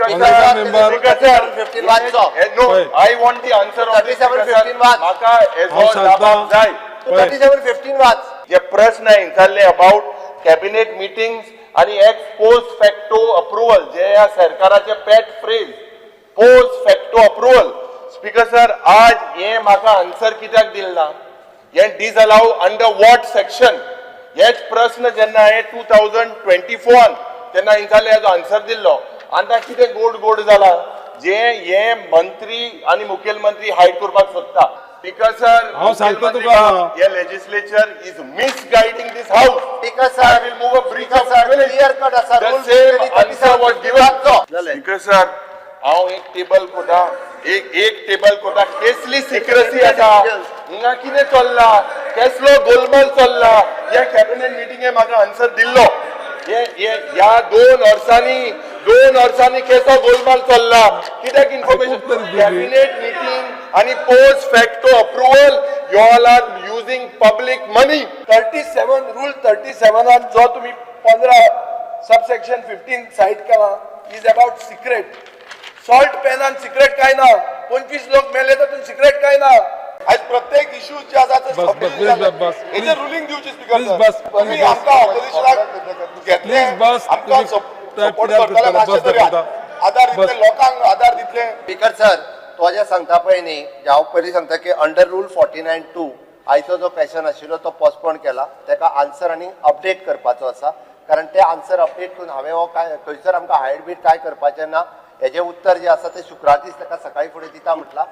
No, I want the answer of this. 37-15 वाच. म्हाका हेजो जबाब जाय. 37-15 वाच. जे प्रश्न विचारले अबाउट कॅबिनेट मिटिंग्स आणि एक्स पोस्ट फॅक्टो अप्रुव्हल जे या सरकाराचे pet phrase post facto approval. Speaker sir, आज हे म्हाका आन्सर कित्याक दिलना? हे डिसअलाउ अंडर वॉट सेक्शन? हेच प्रश्न जेन्ना हांवें 2024 तेन्ना विचारले हेजो आन्सर दिल्लो. आतां कितें गोड गोड जाला जे हे मंत्री आणि मुखेलमंत्री हायड करपाक सोदता. स्पीकर सर, हांव सांगता तुका. हे legislature is misguiding this house. Speaker sir, will move a brick of clear cut आसा. The rule same answer was given. जालें. स्पीकर सर, हांव एक टेबल कोता एक टेबल कोता केसली सिक्रेसी आसा हिंगा कितें चल्ला केसलो गोलमाल चल्ला ह्या कॅबिनेट मिटिंगे म्हाका आन्सर दिल्लो. ह्या 2 वर्सांनी केसो गोलमाल चल्ला कित्याक इन्फॉर्मेशन कॅबिनेट मिटिंग आणि post facto approval you all are using public money. 37 rule 37 जो तुम्ही 15 सबसेक्शन 15 साईड केला is about secret. Salt pan आणि सिक्रेट काय ना. 25 लोक मेले तर सिक्रेट काय ना. आज प्रत्येक इश्यू जे आसा ते बस. हेजे रुलिंग दिवची स्पीकर Please बस. तुम्ही आमकां ऑपोजिशनाक घेतले Please बस. आमकां सपोर्ट करतले मातशें तरी आधार दितले लोकांक आधार दितले. स्पीकर सर, तो जे सांगता पळय न्ही, हांव पयलीं सांगता की अंडर रूल 49(2) आयचो जो क्वेश्चन आशिल्लो तो पोस्टपोन केला. ताका आन्सर आनी अपडेट करपाचो आसा. कारण ते आन्सर अपडेट करून हांवें हो काय खंयसर आमकां हायड बीट काय करपाचें ना. हेजें उत्तर जें आसा तें शुक्रार दीस ताका सकाळी फुडें दिता म्हटलां.